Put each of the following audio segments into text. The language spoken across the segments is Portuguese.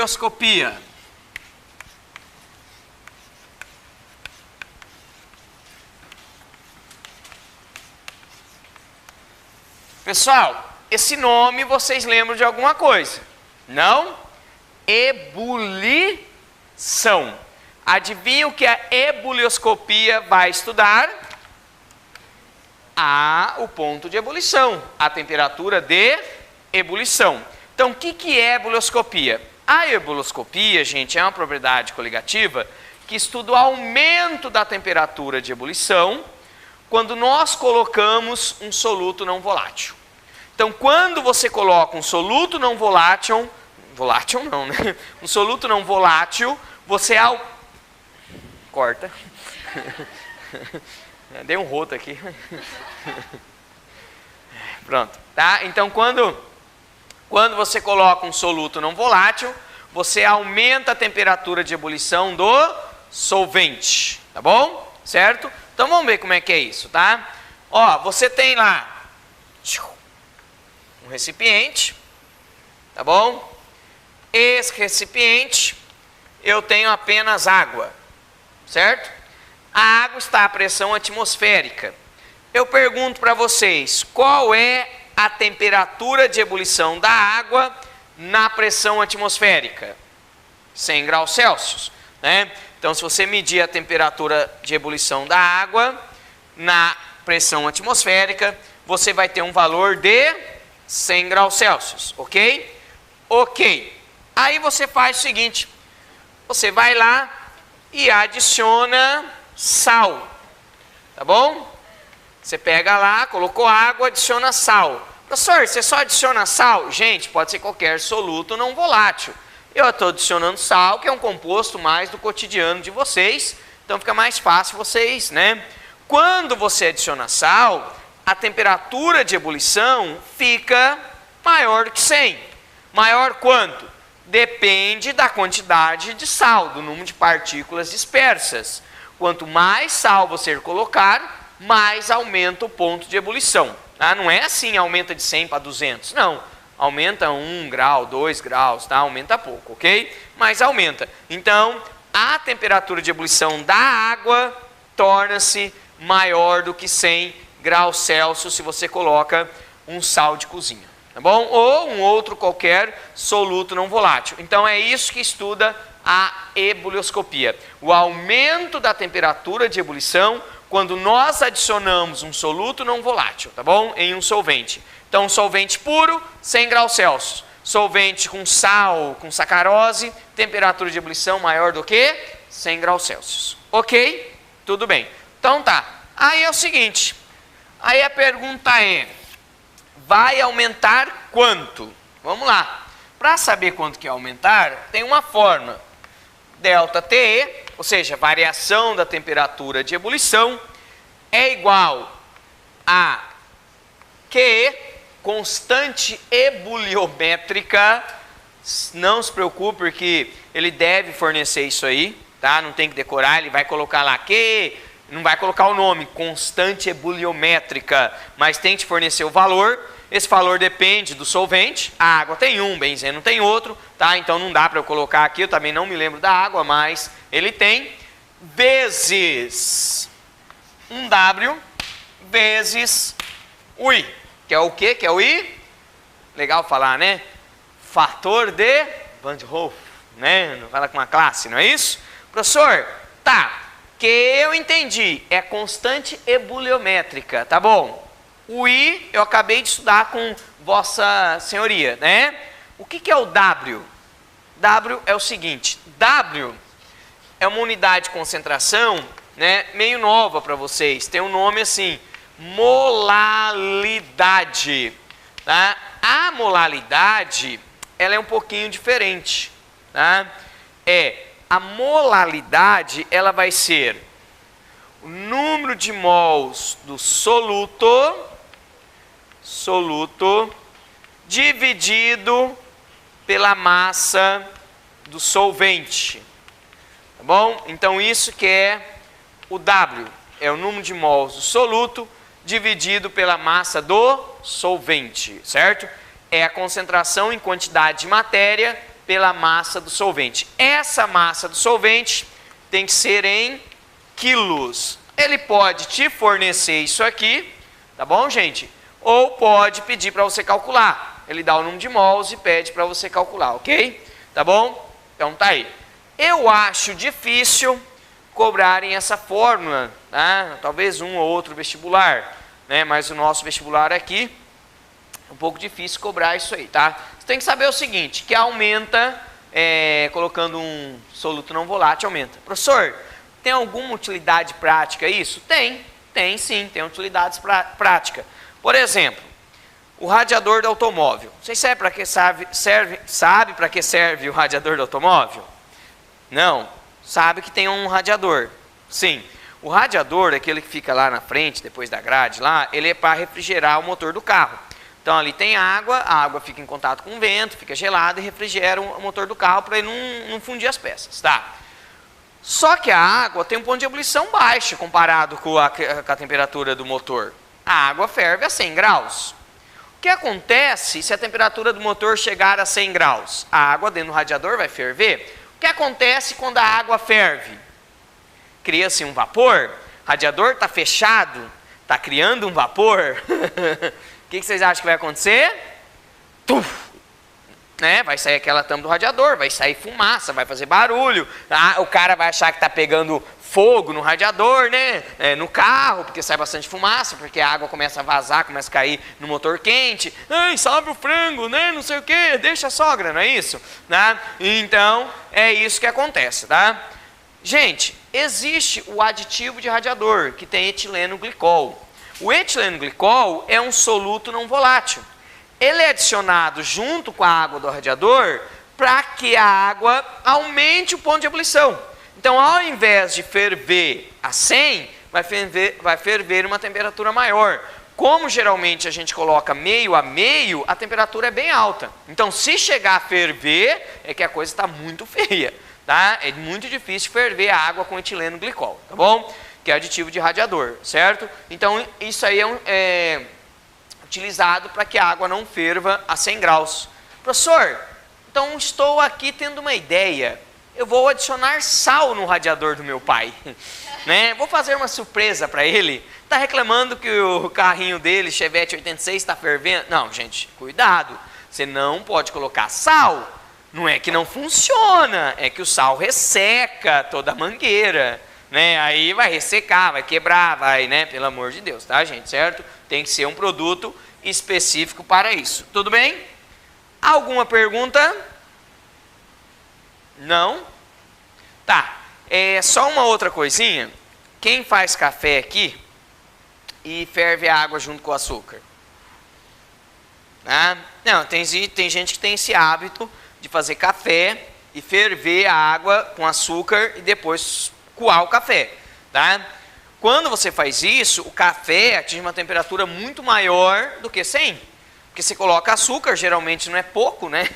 Ebulioscopia. Pessoal, esse nome vocês lembram de alguma coisa? Não? Ebulição. Adivinha o que a ebulioscopia vai estudar? O ponto de ebulição, a temperatura de ebulição. Então, o que é ebulioscopia? A ebulioscopia, gente, é uma propriedade coligativa que estuda o aumento da temperatura de ebulição quando nós colocamos um soluto não volátil. Então, quando você coloca um soluto não volátil, um soluto não volátil, você corta. Dei um roto aqui. Pronto, tá? Então, quando você coloca um soluto não volátil, você aumenta a temperatura de ebulição do solvente, tá bom? Certo? Então, vamos ver como é que é isso, tá? Ó, você tem lá um recipiente, tá bom? Esse recipiente, eu tenho apenas água, certo? A água está à pressão atmosférica. Eu pergunto para vocês, qual é a temperatura de ebulição da água na pressão atmosférica? 100 graus Celsius, né? Então, se você medir a temperatura de ebulição da água na pressão atmosférica, você vai ter um valor de 100 graus Celsius, ok? Ok. Aí você faz o seguinte, você vai lá e adiciona sal, tá bom? Você pega lá, colocou água, adiciona sal. Professor, você só adiciona sal? Gente, pode ser qualquer soluto não volátil. Eu estou adicionando sal, que é um composto mais do cotidiano de vocês, então fica mais fácil vocês, né? Quando você adiciona sal, a temperatura de ebulição fica maior do que 100. Maior quanto? Depende da quantidade de sal, do número de partículas dispersas. Quanto mais sal você colocar, mais aumenta o ponto de ebulição. Tá? Não é assim, aumenta de 100 para 200, não. Aumenta 1 grau, 2 graus, tá? Aumenta pouco, ok? Mas aumenta. Então, a temperatura de ebulição da água torna-se maior do que 100 graus Celsius se você coloca um sal de cozinha, tá bom? Ou um outro qualquer soluto não volátil. Então, é isso que estuda a ebulioscopia. O aumento da temperatura de ebulição quando nós adicionamos um soluto não volátil, tá bom? Em um solvente. Então, solvente puro, 100 graus Celsius. Solvente com sal, com sacarose, temperatura de ebulição maior do que 100 graus Celsius. Ok? Tudo bem. Então tá. Aí é o seguinte. Aí a pergunta é, vai aumentar quanto? Vamos lá. Para saber quanto que é aumentar, tem uma fórmula. ΔTE, ou seja, variação da temperatura de ebulição, é igual a QE, constante ebuliométrica. Não se preocupe, porque ele deve fornecer isso aí, tá? Não tem que decorar, ele vai colocar lá QE, não vai colocar o nome, constante ebuliométrica, mas tem que fornecer o valor. Esse valor depende do solvente. A água tem um, benzeno tem outro, tá? Então não dá para eu colocar aqui, eu também não me lembro da água, mas ele tem, vezes 1W, vezes o I. Que é o quê? Que é o I? Legal falar, né? Fator de Van de Hoff, né? Não fala com uma classe, não é isso? Professor, tá, que eu entendi, é constante ebuliométrica, tá bom? O I eu acabei de estudar com Vossa Senhoria, né? O que é o W? W é o seguinte, W é uma unidade de concentração, né, meio nova para vocês, tem um nome assim, molalidade, tá? A molalidade, ela é um pouquinho diferente, tá? A molalidade, ela vai ser o número de mols do soluto dividido pela massa do solvente, tá bom? Então isso que é o W, é o número de mols do soluto dividido pela massa do solvente, certo? É a concentração em quantidade de matéria pela massa do solvente. Essa massa do solvente tem que ser em quilos. Ele pode te fornecer isso aqui, tá bom, gente? Ou pode pedir para você calcular. Ele dá o número de mols e pede para você calcular, ok? Tá bom? Então tá aí. Eu acho difícil cobrarem essa fórmula, tá? Talvez um ou outro vestibular, né? Mas o nosso vestibular aqui é um pouco difícil cobrar isso aí, tá? Você tem que saber o seguinte, que aumenta, colocando um soluto não volátil, aumenta. Professor, tem alguma utilidade prática isso? Tem sim, tem utilidades práticas. Por exemplo, o radiador do automóvel. Vocês sabem para que sabe para que serve o radiador do automóvel? Não. Sabe que tem um radiador. Sim. O radiador, aquele que fica lá na frente, depois da grade lá, ele é para refrigerar o motor do carro. Então ali tem água, a água fica em contato com o vento, fica gelada e refrigera o motor do carro para ele não fundir as peças, tá? Só que a água tem um ponto de ebulição baixo comparado com a temperatura do motor. A água ferve a 100 graus. O que acontece se a temperatura do motor chegar a 100 graus? A água dentro do radiador vai ferver. O que acontece quando a água ferve? Cria-se um vapor, o radiador está fechado, está criando um vapor. O que vocês acham que vai acontecer? Tuf! Né? Vai sair aquela tampa do radiador, vai sair fumaça, vai fazer barulho. O cara vai achar que está pegando fogo no radiador, né? No carro, porque sai bastante fumaça, porque a água começa a vazar, começa a cair no motor quente. Ai, salve o frango, né? Não sei o que, deixa a sogra, não é isso? Né? Então, é isso que acontece, tá? Gente, existe o aditivo de radiador, que tem etileno glicol. O etileno glicol é um soluto não volátil. Ele é adicionado junto com a água do radiador para que a água aumente o ponto de ebulição. Então, ao invés de ferver a 100, vai ferver uma temperatura maior. Como geralmente a gente coloca meio a meio, a temperatura é bem alta. Então, se chegar a ferver, é que a coisa está muito feia. Tá? É muito difícil ferver a água com etileno glicol, tá bom? Que é aditivo de radiador, certo? Então, isso aí é utilizado para que a água não ferva a 100 graus. Professor, então estou aqui tendo uma ideia. Eu vou adicionar sal no radiador do meu pai. Né? Vou fazer uma surpresa para ele. Está reclamando que o carrinho dele, Chevette 86, está fervendo? Não, gente, cuidado. Você não pode colocar sal. Não é que não funciona, é que o sal resseca toda a mangueira. Né? Aí vai ressecar, vai quebrar, vai, né? Pelo amor de Deus, tá, gente? Certo? Tem que ser um produto específico para isso. Tudo bem? Alguma pergunta? Não? Tá. Só uma outra coisinha. Quem faz café aqui e ferve a água junto com o açúcar? Ah, não, tem gente que tem esse hábito de fazer café e ferver a água com açúcar e depois coar o café, tá? Quando você faz isso, o café atinge uma temperatura muito maior do que 100. Porque você coloca açúcar, geralmente não é pouco, né?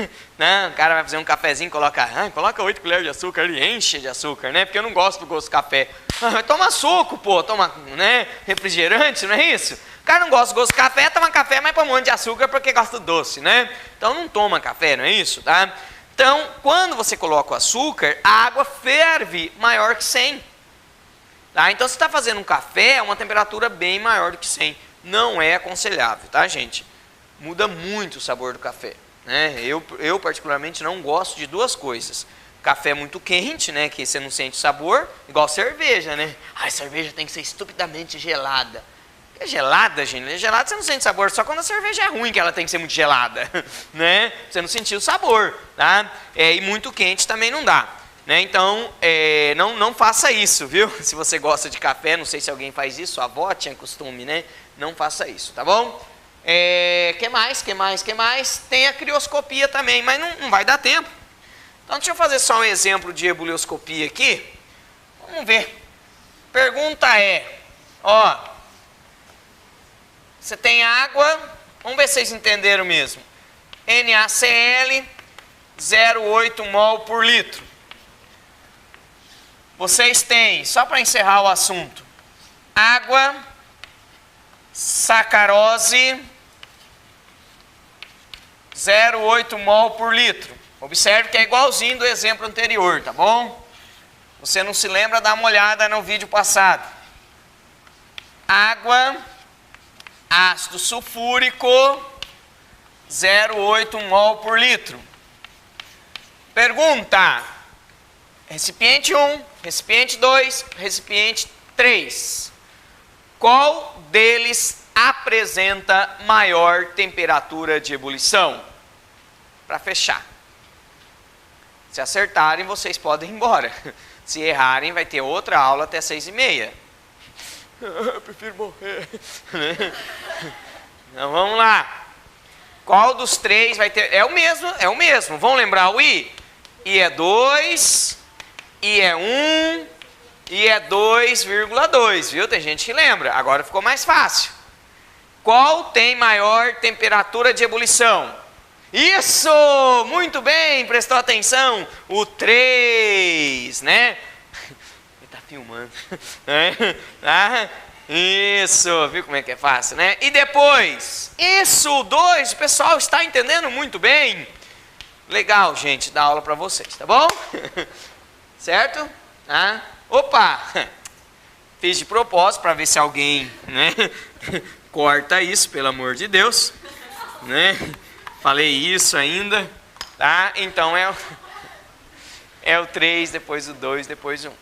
O cara vai fazer um cafezinho, coloca 8 colheres de açúcar, ele enche de açúcar, né? Porque eu não gosto do gosto do café. Toma suco, pô, toma, né? Refrigerante, não é isso? O cara não gosta do gosto do café, toma café, mas põe um monte de açúcar porque gosta do doce, né? Então não toma café, não é isso, tá? Então, quando você coloca o açúcar, a água ferve maior que 100. Tá? Então, se está fazendo um café, é uma temperatura bem maior do que 100. Não é aconselhável, tá, gente? Muda muito o sabor do café. Né? Eu particularmente, não gosto de duas coisas. Café muito quente, né, que você não sente sabor, igual cerveja, né? Ai, cerveja tem que ser estupidamente gelada. É gelada, gente? Gelada você não sente sabor, só quando a cerveja é ruim que ela tem que ser muito gelada, né? Você não sentiu o sabor, tá? E muito quente também não dá. Né? Então, não faça isso, viu? Se você gosta de café, não sei se alguém faz isso, a avó tinha costume, né? Não faça isso, tá bom? Que mais? Tem a crioscopia também, mas não vai dar tempo. Então, deixa eu fazer só um exemplo de ebulioscopia aqui. Vamos ver. Pergunta você tem água, vamos ver se vocês entenderam mesmo. NaCl, 0,8 mol por litro. Vocês têm, só para encerrar o assunto, água, sacarose, 0,8 mol por litro, Observe que é igualzinho do exemplo anterior, tá bom? Você não se lembra, dá uma olhada no vídeo passado. Água, ácido sulfúrico, 0,8 mol por litro. Pergunta: recipiente 1, recipiente 2, recipiente 3. Qual deles apresenta maior temperatura de ebulição? Para fechar. Se acertarem, vocês podem ir embora. Se errarem, vai ter outra aula até 6h30. Eu prefiro morrer. Então vamos lá. Qual dos três vai ter? É o mesmo. Vamos lembrar o I? I é 2, I é 1, I é 2,2, viu? Tem gente que lembra. Agora ficou mais fácil. Qual tem maior temperatura de ebulição? Isso! Muito bem, prestou atenção. O 3, né? Ele tá filmando. Isso, viu como é que é fácil, né? E depois? Isso, o 2, o pessoal está entendendo muito bem. Legal, gente, dar aula para vocês, tá bom? Certo? Opa! Fiz de propósito para ver se alguém, né, corta isso, pelo amor de Deus, né? Falei isso ainda, tá? Então é o 3, depois o 2, depois o 1.